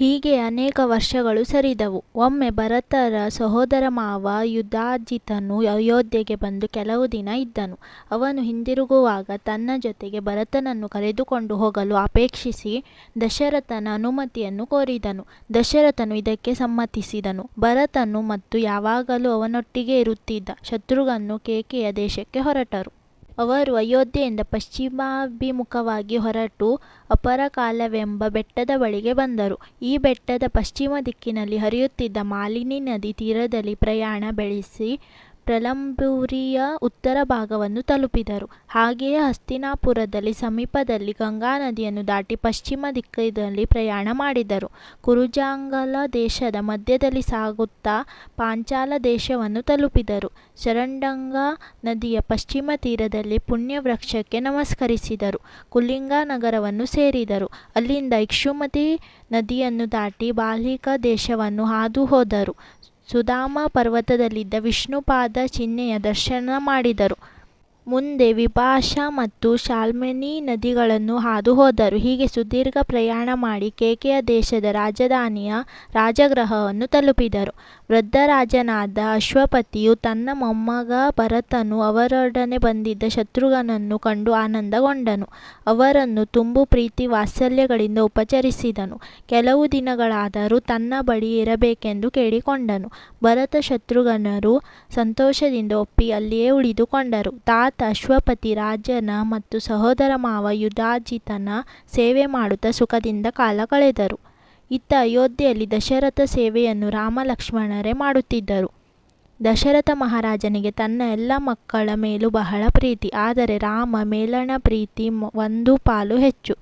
ಹೀಗೆ ಅನೇಕ ವರ್ಷಗಳು ಸರಿದವು. ಒಮ್ಮೆ ಭರತರ ಸಹೋದರ ಮಾವ ಯುಧಾಜಿತನು ಅಯೋಧ್ಯೆಗೆ ಬಂದು ಕೆಲವು ದಿನ ಇದ್ದನು. ಅವನು ಹಿಂದಿರುಗುವಾಗ ತನ್ನ ಜೊತೆಗೆ ಭರತನನ್ನು ಕರೆದುಕೊಂಡು ಹೋಗಲು ಅಪೇಕ್ಷಿಸಿ ದಶರಥನ ಅನುಮತಿಯನ್ನು ಕೋರಿದನು. ದಶರಥನು ಇದಕ್ಕೆ ಸಮ್ಮತಿಸಿದನು. ಭರತನು ಮತ್ತು ಯಾವಾಗಲೂ ಅವನೊಟ್ಟಿಗೆ ಇರುತ್ತಿದ್ದ ಶತ್ರುಘ್ನನು ಕೇಕೆಯ ದೇಶಕ್ಕೆ ಹೊರಟರು. ಅವರು ಅಯೋಧ್ಯೆಯಿಂದ ಪಶ್ಚಿಮಾಭಿಮುಖವಾಗಿ ಹೊರಟು ಅಪರಕಾಲವೆಂಬ ಬೆಟ್ಟದ ಬಳಿಗೆ ಬಂದರು. ಈ ಬೆಟ್ಟದ ಪಶ್ಚಿಮ ದಿಕ್ಕಿನಲ್ಲಿ ಹರಿಯುತ್ತಿದ್ದ ಮಾಲಿನಿ ನದಿ ತೀರದಲ್ಲಿ ಪ್ರಯಾಣ ಬೆಳೆಸಿ ಪ್ರಲಂಬೂರಿಯ ಉತ್ತರ ಭಾಗವನ್ನು ತಲುಪಿದರು. ಹಾಗೆಯೇ ಹಸ್ತಿನಾಪುರದಲ್ಲಿ ಸಮೀಪದಲ್ಲಿ ಗಂಗಾ ನದಿಯನ್ನು ದಾಟಿ ಪಶ್ಚಿಮ ದಿಕ್ಕಿನಲ್ಲಿ ಪ್ರಯಾಣ ಮಾಡಿದರು. ಕುರುಜಾಂಗಲ ದೇಶದ ಮಧ್ಯದಲ್ಲಿ ಸಾಗುತ್ತಾ ಪಾಂಚಾಲ ದೇಶವನ್ನು ತಲುಪಿದರು. ಶರಗಂಗಾ ನದಿಯ ಪಶ್ಚಿಮ ತೀರದಲ್ಲಿ ಪುಣ್ಯವೃಕ್ಷಕ್ಕೆ ನಮಸ್ಕರಿಸಿದರು. ಕುಲಿಂಗ ನಗರವನ್ನು ಸೇರಿದರು. ಅಲ್ಲಿಂದ ಇಕ್ಷುಮತಿ ನದಿಯನ್ನು ದಾಟಿ ಬಾಲ್ಹಿಕ ದೇಶವನ್ನು ಹಾದು ಹೋದರು. ಸುಧಾಮ ಪರ್ವತದಲ್ಲಿದ್ದ ವಿಷ್ಣುಪಾದ ಚಿಹ್ನೆಯ ದರ್ಶನ ಮಾಡಿದರು. ಮುಂದೆ ವಿಪಾಶ ಮತ್ತು ಶಾಲ್ಮಲಿ ನದಿಗಳನ್ನು ಹಾದು ಹೋದರು. ಹೀಗೆ ಸುದೀರ್ಘ ಪ್ರಯಾಣ ಮಾಡಿ ಕೇಕೆಯ ದೇಶದ ರಾಜಧಾನಿಯ ರಾಜಗೃಹವನ್ನು ತಲುಪಿದರು. ವೃದ್ಧರಾಜನಾದ ಅಶ್ವಪತಿಯು ತನ್ನ ಮೊಮ್ಮಗ ಭರತನು ಅವರೊಡನೆ ಬಂದಿದ್ದ ಶತ್ರುಘ್ನನನ್ನು ಕಂಡು ಆನಂದಗೊಂಡನು. ಅವರನ್ನು ತುಂಬು ಪ್ರೀತಿ ವಾತ್ಸಲ್ಯಗಳಿಂದ ಉಪಚರಿಸಿದನು. ಕೆಲವು ದಿನಗಳಾದರೂ ತನ್ನ ಬಳಿ ಇರಬೇಕೆಂದು ಕೇಳಿಕೊಂಡನು. ಭರತ ಶತ್ರುಘ್ನರು ಸಂತೋಷದಿಂದ ಒಪ್ಪಿ ಅಲ್ಲಿಯೇ ಉಳಿದುಕೊಂಡರು. ತಾತ ಅಶ್ವಪತಿ ರಾಜನ ಮತ್ತು ಸಹೋದರ ಮಾವ ಯುಧಾಜಿತನ ಸೇವೆ ಮಾಡುತ್ತಾ ಸುಖದಿಂದ ಕಾಲ ಕಳೆದರು. ಇತ್ತ ಅಯೋಧ್ಯೆಯಲ್ಲಿ ದಶರಥ ಸೇವೆಯನ್ನು ರಾಮ ಲಕ್ಷ್ಮಣರೇ ಮಾಡುತ್ತಿದ್ದರು. ದಶರಥ ಮಹಾರಾಜನಿಗೆ ತನ್ನ ಎಲ್ಲ ಮಕ್ಕಳ ಮೇಲೂ ಬಹಳ ಪ್ರೀತಿ. ಆದರೆ ರಾಮ ಮೇಲಣ ಪ್ರೀತಿ 1 ಪಾಲು ಹೆಚ್ಚು.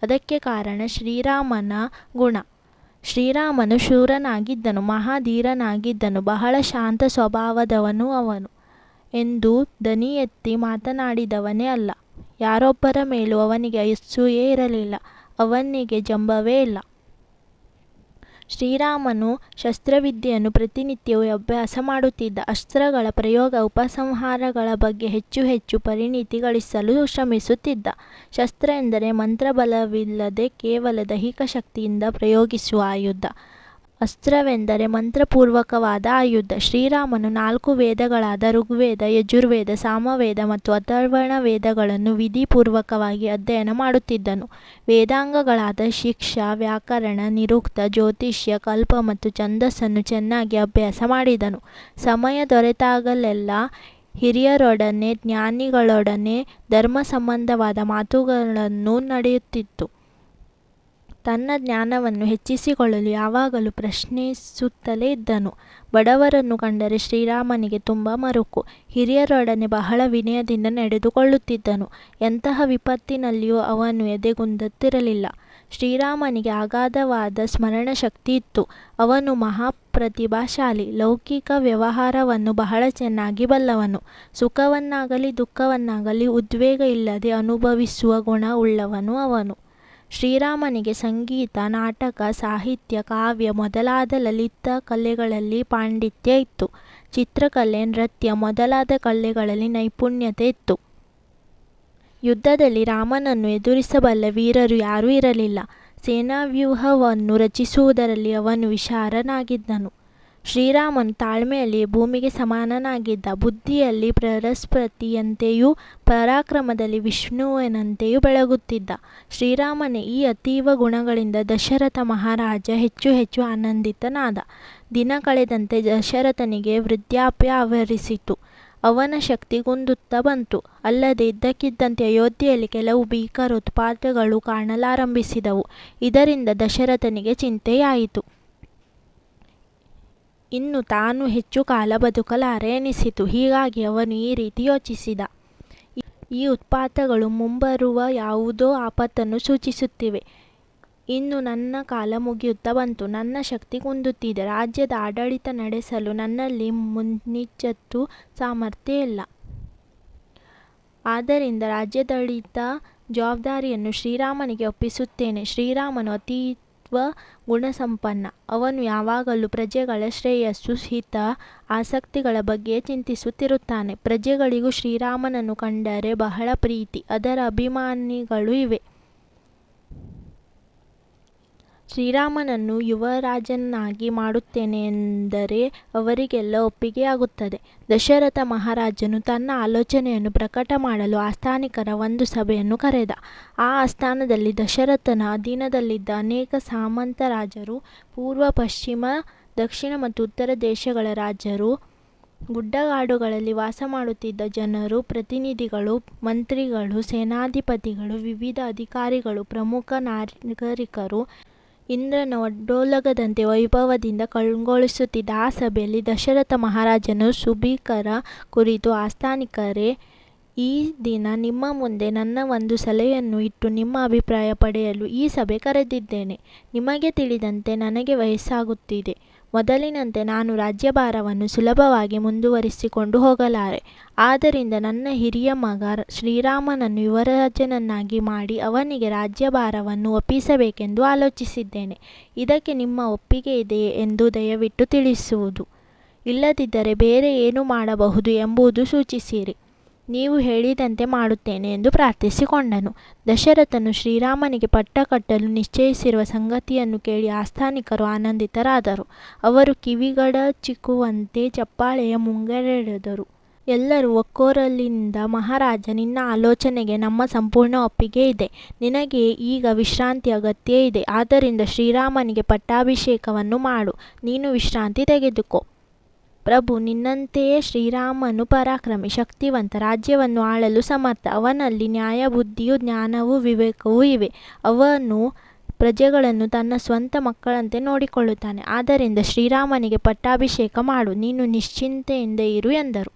ಅದಕ್ಕೆ ಕಾರಣ ಶ್ರೀರಾಮನ ಗುಣ. ಶ್ರೀರಾಮನು ಶೂರನಾಗಿದ್ದನು, ಮಹಾಧೀರನಾಗಿದ್ದನು, ಬಹಳ ಶಾಂತ ಸ್ವಭಾವದವನು ಅವನು. ಎಂದು ದನಿ ಎತ್ತಿ ಮಾತನಾಡಿದವನೇ ಅಲ್ಲ. ಯಾರೊಬ್ಬರ ಮೇಲೂ ಅವನಿಗೆ ಅಸೂಯೆ ಇರಲಿಲ್ಲ. ಅವನಿಗೆ ಜಂಬವೇ ಇಲ್ಲ. ಶ್ರೀರಾಮನು ಶಸ್ತ್ರವಿದ್ಯೆಯನ್ನು ಪ್ರತಿನಿತ್ಯವೂ ಅಭ್ಯಾಸ ಮಾಡುತ್ತಿದ್ದ. ಅಸ್ತ್ರಗಳ ಪ್ರಯೋಗ ಉಪಸಂಹಾರಗಳ ಬಗ್ಗೆ ಹೆಚ್ಚು ಹೆಚ್ಚು ಪರಿಣಿತಿ ಗಳಿಸಲು ಶ್ರಮಿಸುತ್ತಿದ್ದ. ಶಸ್ತ್ರ ಎಂದರೆ ಮಂತ್ರಬಲವಿಲ್ಲದೆ ಕೇವಲ ದೈಹಿಕ ಶಕ್ತಿಯಿಂದ ಪ್ರಯೋಗಿಸುವ ಆಯುಧ. ಅಸ್ತ್ರವೆಂದರೆ ಮಂತ್ರಪೂರ್ವಕವಾದ ಆಯುಧ. ಶ್ರೀರಾಮನು 4 ವೇದಗಳಾದ ಋಗ್ವೇದ, ಯಜುರ್ವೇದ, ಸಾಮವೇದ ಮತ್ತು ಅಥರ್ವಣ ವೇದಗಳನ್ನು ವಿಧಿಪೂರ್ವಕವಾಗಿ ಅಧ್ಯಯನ ಮಾಡುತ್ತಿದ್ದನು. ವೇದಾಂಗಗಳಾದ ಶಿಕ್ಷಾ, ವ್ಯಾಕರಣ, ನಿರುಕ್ತ, ಜ್ಯೋತಿಷ್ಯ, ಕಲ್ಪ ಮತ್ತು ಛಂದಸ್ಸನ್ನು ಚೆನ್ನಾಗಿ ಅಭ್ಯಾಸ ಮಾಡಿದನು. ಸಮಯ ದೊರೆತಾಗಲೆಲ್ಲ ಹಿರಿಯರೊಡನೆ ಜ್ಞಾನಿಗಳೊಡನೆ ಧರ್ಮ ಸಂಬಂಧವಾದ ಮಾತುಗಳನ್ನು ನಡೆಯುತ್ತಿತ್ತು. ತನ್ನ ಜ್ಞಾನವನ್ನು ಹೆಚ್ಚಿಸಿಕೊಳ್ಳಲು ಯಾವಾಗಲೂ ಪ್ರಶ್ನಿಸುತ್ತಲೇ ಇದ್ದನು. ಬಡವರನ್ನು ಕಂಡರೆ ಶ್ರೀರಾಮನಿಗೆ ತುಂಬ ಮರುಕು. ಹಿರಿಯರೊಡನೆ ಬಹಳ ವಿನಯದಿಂದ ನಡೆದುಕೊಳ್ಳುತ್ತಿದ್ದನು. ಎಂತಹ ವಿಪತ್ತಿನಲ್ಲಿಯೂ ಅವನು ಎದೆಗುಂದುತ್ತಿರಲಿಲ್ಲ. ಶ್ರೀರಾಮನಿಗೆ ಅಗಾಧವಾದ ಸ್ಮರಣಶಕ್ತಿ ಇತ್ತು. ಅವನು ಮಹಾಪ್ರತಿಭಾಶಾಲಿ. ಲೌಕಿಕ ವ್ಯವಹಾರವನ್ನು ಬಹಳ ಚೆನ್ನಾಗಿ ಬಲ್ಲವನು. ಸುಖವನ್ನಾಗಲಿ ದುಃಖವನ್ನಾಗಲಿ ಉದ್ವೇಗ ಇಲ್ಲದೆ ಅನುಭವಿಸುವ ಗುಣ ಉಳ್ಳವನು ಅವನು. ಶ್ರೀರಾಮನಿಗೆ ಸಂಗೀತ, ನಾಟಕ, ಸಾಹಿತ್ಯ, ಕಾವ್ಯ ಮೊದಲಾದ ಲಲಿತ ಕಲೆಗಳಲ್ಲಿ ಪಾಂಡಿತ್ಯ ಇತ್ತು. ಚಿತ್ರಕಲೆ, ನೃತ್ಯ ಮೊದಲಾದ ಕಲೆಗಳಲ್ಲಿ ನೈಪುಣ್ಯತೆ ಇತ್ತು. ಯುದ್ಧದಲ್ಲಿ ರಾಮನನ್ನು ಎದುರಿಸಬಲ್ಲ ವೀರರು ಯಾರೂ ಇರಲಿಲ್ಲ. ಸೇನಾವ್ಯೂಹವನ್ನು ರಚಿಸುವುದರಲ್ಲಿ ಅವನು ವಿಶಾರನಾಗಿದ್ದನು. ಶ್ರೀರಾಮನು ತಾಳ್ಮೆಯಲ್ಲಿ ಭೂಮಿಗೆ ಸಮಾನನಾಗಿದ್ದ. ಬುದ್ಧಿಯಲ್ಲಿ ಬೃಹಸ್ಪತಿಯಂತೆಯೂ ಪರಾಕ್ರಮದಲ್ಲಿ ವಿಷ್ಣುವಿನಂತೆಯೂ ಬೆಳಗುತ್ತಿದ್ದ. ಶ್ರೀರಾಮನ ಈ ಅತೀವ ಗುಣಗಳಿಂದ ದಶರಥ ಮಹಾರಾಜ ಹೆಚ್ಚು ಹೆಚ್ಚು ಆನಂದಿತನಾದ. ದಿನ ಕಳೆದಂತೆ ದಶರಥನಿಗೆ ವೃದ್ಧಾಪ್ಯ ಆವರಿಸಿತು. ಅವನ ಶಕ್ತಿ ಕುಂದುತ್ತಾ ಬಂತು. ಅಲ್ಲದೆ ಇದ್ದಕ್ಕಿದ್ದಂತೆ ಅಯೋಧ್ಯೆಯಲ್ಲಿ ಕೆಲವು ಭೀಕರ ಉತ್ಪಾತಗಳು ಕಾಣಲಾರಂಭಿಸಿದವು. ಇದರಿಂದ ದಶರಥನಿಗೆ ಚಿಂತೆಯಾಯಿತು. ಇನ್ನು ತಾನು ಹೆಚ್ಚು ಕಾಲ ಬದುಕಲಾರೆ ಎನಿಸಿತು. ಹೀಗಾಗಿ ಅವನು ಈ ರೀತಿ ಯೋಚಿಸಿದ. ಈ ಉತ್ಪಾತಗಳು ಮುಂಬರುವ ಯಾವುದೋ ಆಪತ್ತನ್ನು ಸೂಚಿಸುತ್ತಿವೆ. ಇನ್ನು ನನ್ನ ಕಾಲ ಮುಗಿಯುತ್ತಾ ಬಂತು. ನನ್ನ ಶಕ್ತಿ ಕುಂದುತ್ತಿದೆ. ರಾಜ್ಯದ ಆಡಳಿತ ನಡೆಸಲು ನನ್ನಲ್ಲಿ ಮುನ್ನಿಚ್ಚತ್ತು ಸಾಮರ್ಥ್ಯ ಇಲ್ಲ. ಆದ್ದರಿಂದ ರಾಜ್ಯಾಡಳಿತ ಜವಾಬ್ದಾರಿಯನ್ನು ಶ್ರೀರಾಮನಿಗೆ ಒಪ್ಪಿಸುತ್ತೇನೆ. ಶ್ರೀರಾಮನು ಅತೀವ ಗುಣಸಂಪನ್ನ. ಅವನು ಯಾವಾಗಲೂ ಪ್ರಜೆಗಳ ಶ್ರೇಯಸ್ಸು, ಹಿತ, ಆಸಕ್ತಿಗಳ ಬಗ್ಗೆ ಚಿಂತಿಸುತ್ತಿರುತ್ತಾನೆ. ಪ್ರಜೆಗಳಿಗೂ ಶ್ರೀರಾಮನನ್ನು ಕಂಡರೆ ಬಹಳ ಪ್ರೀತಿ. ಅದರ ಅಭಿಮಾನಿಗಳೂ ಇವೆ. ಶ್ರೀರಾಮನನ್ನು ಯುವರಾಜನಾಗಿ ಮಾಡುತ್ತೇನೆ ಎಂದರೆ ಅವರಿಗೆಲ್ಲ ಒಪ್ಪಿಗೆಯಾಗುತ್ತದೆ. ದಶರಥ ಮಹಾರಾಜನು ತನ್ನ ಆಲೋಚನೆಯನ್ನು ಪ್ರಕಟ ಮಾಡಲು ಆಸ್ಥಾನಿಕರ ಒಂದು ಸಭೆಯನ್ನು ಕರೆದ. ಆ ಆಸ್ಥಾನದಲ್ಲಿ ದಶರಥನ ಅಧೀನದಲ್ಲಿದ್ದ ಅನೇಕ ಸಾಮಂತ ರಾಜರು, ಪೂರ್ವ, ಪಶ್ಚಿಮ, ದಕ್ಷಿಣ ಮತ್ತು ಉತ್ತರ ದೇಶಗಳ ರಾಜರು, ಗುಡ್ಡಗಾಡುಗಳಲ್ಲಿ ವಾಸ ಮಾಡುತ್ತಿದ್ದ ಜನರು, ಪ್ರತಿನಿಧಿಗಳು, ಮಂತ್ರಿಗಳು, ಸೇನಾಧಿಪತಿಗಳು, ವಿವಿಧ ಅಧಿಕಾರಿಗಳು, ಪ್ರಮುಖ ನಾಗರಿಕರು ಇಂದ್ರನ ಒಡ್ಡೋಲಗದಂತೆ ವೈಭವದಿಂದ ಕಂಗೊಳಿಸುತ್ತಿದ್ದ ಆ ಸಭೆಯಲ್ಲಿ ದಶರಥ ಮಹಾರಾಜನು ಸುಬೀಕರ ಕುರಿತು, ಆಸ್ಥಾನಿಕರೇ, ಈ ದಿನ ನಿಮ್ಮ ಮುಂದೆ ನನ್ನ ಒಂದು ಸಲಹೆಯನ್ನು ಇಟ್ಟು ನಿಮ್ಮ ಅಭಿಪ್ರಾಯ ಪಡೆಯಲು ಈ ಸಭೆ ಕರೆದಿದ್ದೇನೆ. ನಿಮಗೆ ತಿಳಿದಂತೆ ನನಗೆ ವಯಸ್ಸಾಗುತ್ತಿದೆ. ಮೊದಲಿನಂತೆ ನಾನು ರಾಜ್ಯಭಾರವನ್ನು ಸುಲಭವಾಗಿ ಮುಂದುವರಿಸಿಕೊಂಡು ಹೋಗಲಾರೆ. ಆದ್ದರಿಂದ ನನ್ನ ಹಿರಿಯ ಮಗ ಶ್ರೀರಾಮನನ್ನು ಯುವರಾಜನನ್ನಾಗಿ ಮಾಡಿ ಅವನಿಗೆ ರಾಜ್ಯಭಾರವನ್ನು ಒಪ್ಪಿಸಬೇಕೆಂದು ಆಲೋಚಿಸಿದ್ದೇನೆ. ಇದಕ್ಕೆ ನಿಮ್ಮ ಒಪ್ಪಿಗೆ ಇದೆಯೇ ಎಂದು ದಯವಿಟ್ಟು ತಿಳಿಸುವುದು. ಇಲ್ಲದಿದ್ದರೆ ಬೇರೆ ಏನು ಮಾಡಬಹುದು ಎಂಬುದು ಸೂಚಿಸಿರಿ. ನೀವು ಹೇಳಿದಂತೆ ಮಾಡುತ್ತೇನೆ ಎಂದು ಪ್ರಾರ್ಥಿಸಿಕೊಂಡನು. ದಶರಥನು ಶ್ರೀರಾಮನಿಗೆ ಪಟ್ಟ ಕಟ್ಟಲು ನಿಶ್ಚಯಿಸಿರುವ ಸಂಗತಿಯನ್ನು ಕೇಳಿ ಆಸ್ಥಾನಿಕರು ಆನಂದಿತರಾದರು. ಅವರು ಕಿವಿಗಡಚಿಕ್ಕುವಂತೆ ಚಪ್ಪಾಳೆಯ ಮುಂಗಡೆಯಿಡಿದರು. ಎಲ್ಲರೂ ಒಕ್ಕೊರಲಿನಿಂದ, ಮಹಾರಾಜ, ನಿನ್ನ ಆಲೋಚನೆಗೆ ನಮ್ಮ ಸಂಪೂರ್ಣ ಒಪ್ಪಿಗೆ ಇದೆ. ನಿನಗೆ ಈಗ ವಿಶ್ರಾಂತಿ ಅಗತ್ಯ ಇದೆ. ಆದ್ದರಿಂದ ಶ್ರೀರಾಮನಿಗೆ ಪಟ್ಟಾಭಿಷೇಕವನ್ನು ಮಾಡು. ನೀನು ವಿಶ್ರಾಂತಿ ತೆಗೆದುಕೋ. ಪ್ರಭು, ನಿನ್ನಂತೆಯೇ ಶ್ರೀರಾಮನು ಪರಾಕ್ರಮಿ, ಶಕ್ತಿವಂತ, ರಾಜ್ಯವನ್ನು ಆಳಲು ಸಮರ್ಥ. ಅವನಲ್ಲಿ ನ್ಯಾಯ, ಬುದ್ಧಿಯೂ ಜ್ಞಾನವೂ ವಿವೇಕವೂ ಇವೆ. ಅವನು ಪ್ರಜೆಗಳನ್ನು ತನ್ನ ಸ್ವಂತ ಮಕ್ಕಳಂತೆ ನೋಡಿಕೊಳ್ಳುತ್ತಾನೆ. ಆದ್ದರಿಂದ ಶ್ರೀರಾಮನಿಗೆ ಪಟ್ಟಾಭಿಷೇಕ ಮಾಡು. ನೀನು ನಿಶ್ಚಿಂತೆಯಿಂದ ಇರು ಎಂದರು.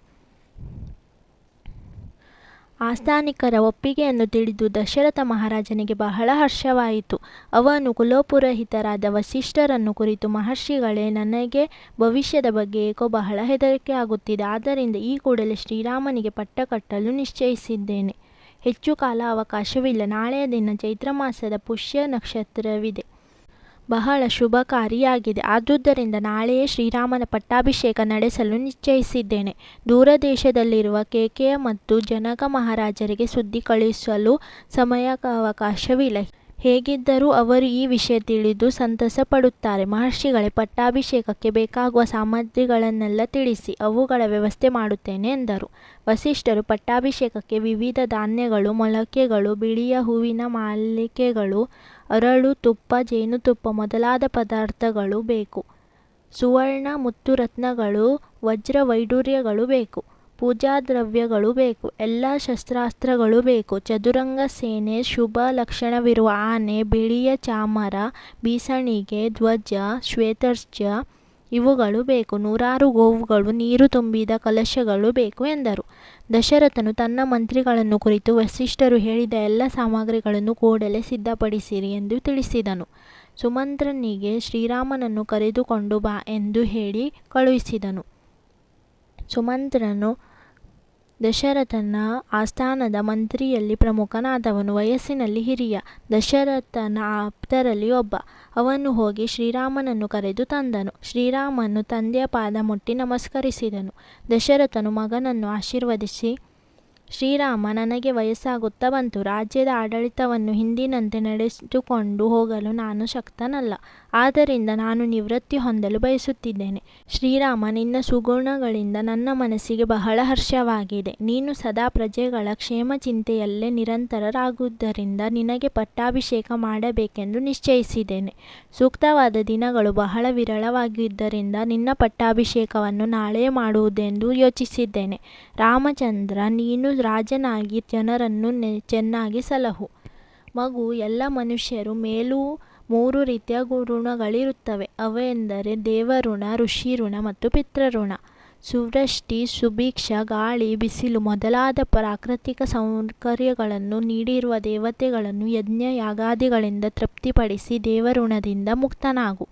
ಆಸ್ಥಾನಿಕರ ಒಪ್ಪಿಗೆಯನ್ನು ತಿಳಿದು ದಶರಥ ಮಹಾರಾಜನಿಗೆ ಬಹಳ ಹರ್ಷವಾಯಿತು. ಅವನು ಕುಲಪುರೋಹಿತರಾದ ವಸಿಷ್ಠರನ್ನು ಕುರಿತು, ಮಹರ್ಷಿಗಳೇ, ನನಗೆ ಭವಿಷ್ಯದ ಬಗ್ಗೆ ಏಕೋ ಬಹಳ ಹೆದರಿಕೆ ಆಗುತ್ತಿದೆ. ಆದ್ದರಿಂದ ಈ ಕೂಡಲೇ ಶ್ರೀರಾಮನಿಗೆ ಪಟ್ಟ ಕಟ್ಟಲು ನಿಶ್ಚಯಿಸಿದ್ದೇನೆ. ಹೆಚ್ಚು ಕಾಲ ಅವಕಾಶವಿಲ್ಲ. ನಾಳೆಯ ದಿನ ಚೈತ್ರ ಮಾಸದ ಪುಷ್ಯ ನಕ್ಷತ್ರವಿದೆ. ಬಹಳ ಶುಭಕಾರಿಯಾಗಿದೆ. ಆದುದರಿಂದ ನಾಳೆಯೇ ಶ್ರೀರಾಮನ ಪಟ್ಟಾಭಿಷೇಕ ನಡೆಸಲು ನಿಶ್ಚಯಿಸಿದ್ದೇನೆ. ದೂರದೇಶದಲ್ಲಿರುವ ಕೇಕೆಯ ಮತ್ತು ಜನಕ ಮಹಾರಾಜರಿಗೆ ಸುದ್ದಿ ಕಳುಹಿಸಲು ಸಮಯಾವಕಾಶವಿಲ್ಲ. ಹೇಗಿದ್ದರೂ ಅವರು ಈ ವಿಷಯ ತಿಳಿದು ಸಂತಸ ಪಡುತ್ತಾರೆ. ಮಹರ್ಷಿಗಳೇ, ಪಟ್ಟಾಭಿಷೇಕಕ್ಕೆ ಬೇಕಾಗುವ ಸಾಮಗ್ರಿಗಳನ್ನೆಲ್ಲ ತಿಳಿಸಿ, ಅವುಗಳ ವ್ಯವಸ್ಥೆ ಮಾಡುತ್ತೇನೆ ಎಂದರು. ವಸಿಷ್ಠರು, ಪಟ್ಟಾಭಿಷೇಕಕ್ಕೆ ವಿವಿಧ ಧಾನ್ಯಗಳು, ಮೊಳಕೆಗಳು, ಬಿಳಿಯ ಹೂವಿನ ಮಾಲಿಕೆಗಳು, ಅರಳು, ತುಪ್ಪ, ಜೇನುತುಪ್ಪ ಮೊದಲಾದ ಪದಾರ್ಥಗಳು ಬೇಕು. ಸುವರ್ಣ, ಮುತ್ತು, ರತ್ನಗಳು, ವಜ್ರ, ವೈಡೂರ್ಯಗಳು ಬೇಕು. ಪೂಜಾದ್ರವ್ಯಗಳು ಬೇಕು. ಎಲ್ಲ ಶಸ್ತ್ರಾಸ್ತ್ರಗಳು ಬೇಕು. ಚದುರಂಗ ಸೇನೆ, ಶುಭ ಲಕ್ಷಣವಿರುವ ಆನೆ, ಬಿಳಿಯ ಚಾಮರ, ಬೀಸಣಿಗೆ, ಧ್ವಜ, ಶ್ವೇತರ್ಜ ಇವುಗಳು ಬೇಕು. 100 ಗೋವುಗಳು, ನೀರು ತುಂಬಿದ ಕಲಶಗಳು ಬೇಕು ಎಂದರು. ದಶರಥನು ತನ್ನ ಮಂತ್ರಿಗಳನ್ನು ಕುರಿತು, ವಸಿಷ್ಠರು ಹೇಳಿದ ಎಲ್ಲ ಸಾಮಗ್ರಿಗಳನ್ನು ಕೂಡಲೇ ಸಿದ್ಧಪಡಿಸಿರಿ ಎಂದು ತಿಳಿಸಿದನು. ಸುಮಂತ್ರನಿಗೆ ಶ್ರೀರಾಮನನ್ನು ಕರೆದುಕೊಂಡು ಬಾ ಎಂದು ಹೇಳಿ ಕಳುಹಿಸಿದನು. ಸುಮಂತ್ರನು ದಶರಥನ ಆಸ್ಥಾನದ ಮಂತ್ರಿಯಲ್ಲಿ ಪ್ರಮುಖನಾದವನು. ವಯಸ್ಸಿನಲ್ಲಿ ಹಿರಿಯ, ದಶರಥನ ಆಪ್ತರಲ್ಲಿ ಒಬ್ಬ. ಅವನು ಹೋಗಿ ಶ್ರೀರಾಮನನ್ನು ಕರೆದು ತಂದನು. ಶ್ರೀರಾಮನು ತಂದೆಯ ಪಾದ ಮುಟ್ಟಿ ನಮಸ್ಕರಿಸಿದನು. ದಶರಥನು ಮಗನನ್ನು ಆಶೀರ್ವದಿಸಿ, ಶ್ರೀರಾಮ, ನನಗೆ ವಯಸ್ಸಾಗುತ್ತಾ ಬಂತು. ರಾಜ್ಯದ ಆಡಳಿತವನ್ನು ಹಿಂದಿನಂತೆ ನಡೆಸಿಕೊಂಡು ಹೋಗಲು ನಾನು ಶಕ್ತನಲ್ಲ. ಆದ್ದರಿಂದ ನಾನು ನಿವೃತ್ತಿ ಹೊಂದಲು ಬಯಸುತ್ತಿದ್ದೇನೆ. ಶ್ರೀರಾಮ, ನಿನ್ನ ಸುಗುಣಗಳಿಂದ ನನ್ನ ಮನಸ್ಸಿಗೆ ಬಹಳ ಹರ್ಷವಾಗಿದೆ. ನೀನು ಸದಾ ಪ್ರಜೆಗಳ ಕ್ಷೇಮ ಚಿಂತೆಯಲ್ಲೇ ನಿರಂತರರಾಗುವುದರಿಂದ ನಿನಗೆ ಪಟ್ಟಾಭಿಷೇಕ ಮಾಡಬೇಕೆಂದು ನಿಶ್ಚಯಿಸಿದ್ದೇನೆ. ಸೂಕ್ತವಾದ ದಿನಗಳು ಬಹಳ ವಿರಳವಾಗಿದ್ದರಿಂದ ನಿನ್ನ ಪಟ್ಟಾಭಿಷೇಕವನ್ನು ನಾಳೆಯೇ ಮಾಡುವುದೆಂದು ಯೋಚಿಸಿದ್ದೇನೆ. ರಾಮಚಂದ್ರ, ನೀನು ರಾಜನಾಗಿ ಜನರನ್ನು ಚೆನ್ನಾಗಿ ಸಲಹು. ಮಗು, ಎಲ್ಲ ಮನುಷ್ಯರು ಮೇಲೂ 3 ರೀತಿಯ ಋಣಗಳಿರುತ್ತವೆ. ಅವೆಂದರೆ ದೇವಋಣ, ಋಷಿಋಣ ಮತ್ತು ಪಿತೃಋಣ. ಸುವೃಷ್ಟಿ, ಸುಭಿಕ್ಷ, ಗಾಳಿ, ಬಿಸಿಲು ಮೊದಲಾದ ಪ್ರಾಕೃತಿಕ ಸೌಕರ್ಯಗಳನ್ನು ನೀಡಿರುವ ದೇವತೆಗಳನ್ನು ಯಜ್ಞ ಯಾಗಾದಿಗಳಿಂದ ತೃಪ್ತಿಪಡಿಸಿ ದೇವಋಣದಿಂದ ಮುಕ್ತನಾಗು.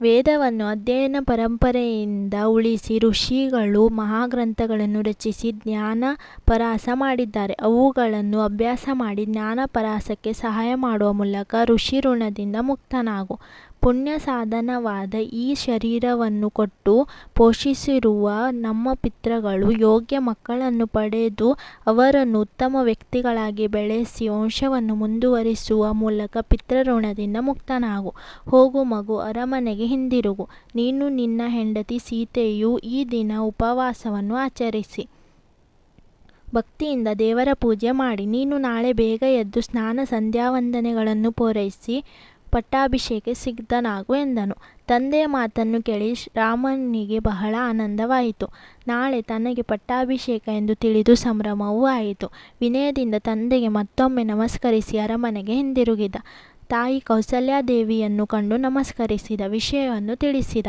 ವೇದವನ್ನು ಅಧ್ಯಯನ ಪರಂಪರೆಯಿಂದ ಉಳಿಸಿ ಋಷಿಗಳು ಮಹಾಗ್ರಂಥಗಳನ್ನು ರಚಿಸಿ ಜ್ಞಾನಪರಾಸ ಮಾಡಿದ್ದಾರೆ. ಅವುಗಳನ್ನು ಅಭ್ಯಾಸ ಮಾಡಿ ಜ್ಞಾನಪರಾಸಕ್ಕೆ ಸಹಾಯ ಮಾಡುವ ಮೂಲಕ ಋಷಿ ಋಣದಿಂದ ಮುಕ್ತನಾಗು. ಪುಣ್ಯ ಸಾಧನವಾದ ಈ ಶರೀರವನ್ನು ಕೊಟ್ಟು ಪೋಷಿಸಿರುವ ನಮ್ಮ ಪಿತೃಗಳು ಯೋಗ್ಯ ಮಕ್ಕಳನ್ನು ಪಡೆದು ಅವರನ್ನು ಉತ್ತಮ ವ್ಯಕ್ತಿಗಳಾಗಿ ಬೆಳೆಸಿ ವಂಶವನ್ನು ಮುಂದುವರಿಸುವ ಮೂಲಕ ಪಿತೃಋಣದಿಂದ ಮುಕ್ತನಾಗು. ಹೋಗು ಮಗು, ಅರಮನೆಗೆ ಹಿಂದಿರುಗು. ನೀನು ನಿನ್ನ ಹೆಂಡತಿ ಸೀತೆಯು ಈ ದಿನ ಉಪವಾಸವನ್ನು ಆಚರಿಸಿ ಭಕ್ತಿಯಿಂದ ದೇವರ ಪೂಜೆ ಮಾಡಿ ನೀನು ನಾಳೆ ಬೇಗ ಎದ್ದು ಸ್ನಾನ ಸಂಧ್ಯಾವಂದನೆಗಳನ್ನು ಪೂರೈಸಿ ಪಟ್ಟಾಭಿಷೇಕ ಸಿದ್ಧನಾಗು ಎಂದನು. ತಂದೆಯ ಮಾತನ್ನು ಕೇಳಿ ರಾಮನಿಗೆ ಬಹಳ ಆನಂದವಾಯಿತು. ನಾಳೆ ತನಗೆ ಪಟ್ಟಾಭಿಷೇಕ ಎಂದು ತಿಳಿದು ಸಂಭ್ರಮವೂ ಆಯಿತು. ವಿನಯದಿಂದ ತಂದೆಗೆ ಮತ್ತೊಮ್ಮೆ ನಮಸ್ಕರಿಸಿ ಅರಮನೆಗೆ ಹಿಂದಿರುಗಿದ. ತಾಯಿ ಕೌಸಲ್ಯಾದೇವಿಯನ್ನು ಕಂಡು ನಮಸ್ಕರಿಸಿದ ವಿಷಯವನ್ನು ತಿಳಿಸಿದ.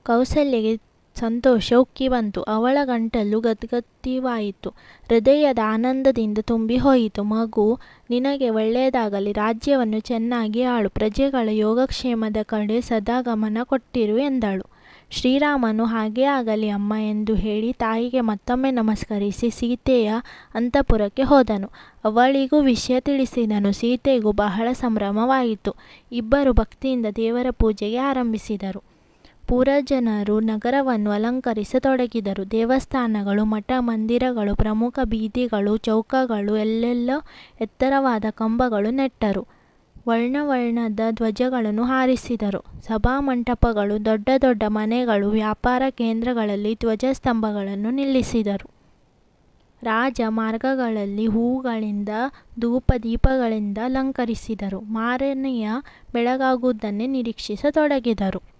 ಕೌಸಲ್ಯಗೆ ಸಂತೋಷ ಉಕ್ಕಿ ಬಂತು. ಅವಳ ಗಂಟಲು ಗದ್ಗದಿತವಾಯಿತು. ಹೃದಯದ ಆನಂದದಿಂದ ತುಂಬಿ ಹೋಯಿತು. ಮಗು, ನಿನಗೆ ಒಳ್ಳೆಯದಾಗಲಿ. ರಾಜ್ಯವನ್ನು ಚೆನ್ನಾಗಿ ಆಳು. ಪ್ರಜೆಗಳ ಯೋಗಕ್ಷೇಮದ ಕಡೆ ಸದಾ ಗಮನ ಕೊಟ್ಟಿರು ಎಂದಳು. ಶ್ರೀರಾಮನು ಹಾಗೇ ಆಗಲಿ ಅಮ್ಮ ಎಂದು ಹೇಳಿ ತಾಯಿಗೆ ಮತ್ತೊಮ್ಮೆ ನಮಸ್ಕರಿಸಿ ಸೀತೆಯ ಅಂತಃಪುರಕ್ಕೆ ಹೋದನು. ಅವಳಿಗೂ ವಿಷಯ ತಿಳಿಸಿದನು. ಸೀತೆಗೂ ಬಹಳ ಸಂಭ್ರಮವಾಯಿತು. ಇಬ್ಬರು ಭಕ್ತಿಯಿಂದ ದೇವರ ಪೂಜೆಗೆ ಆರಂಭಿಸಿದರು. ಪುರಜನರು ನಗರವನ್ನು ಅಲಂಕರಿಸತೊಡಗಿದರು. ದೇವಸ್ಥಾನಗಳು, ಮಠ ಮಂದಿರಗಳು, ಪ್ರಮುಖ ಬೀದಿಗಳು, ಚೌಕಗಳು ಎಲ್ಲೆಲ್ಲ ಎತ್ತರವಾದ ಕಂಬಗಳು ನೆಟ್ಟರು. ವರ್ಣದ ಧ್ವಜಗಳನ್ನು ಹಾರಿಸಿದರು. ಸಭಾಮಂಟಪಗಳು, ದೊಡ್ಡ ದೊಡ್ಡ ಮನೆಗಳು, ವ್ಯಾಪಾರ ಕೇಂದ್ರಗಳಲ್ಲಿ ಧ್ವಜಸ್ತಂಭಗಳನ್ನು ನಿಲ್ಲಿಸಿದರು. ರಾಜ ಮಾರ್ಗಗಳಲ್ಲಿ ಹೂಗಳಿಂದ ಧೂಪದೀಪಗಳಿಂದ ಅಲಂಕರಿಸಿದರು. ಮಾರನೆಯ ಬೆಳಗಾಗುವುದನ್ನೇ ನಿರೀಕ್ಷಿಸತೊಡಗಿದರು.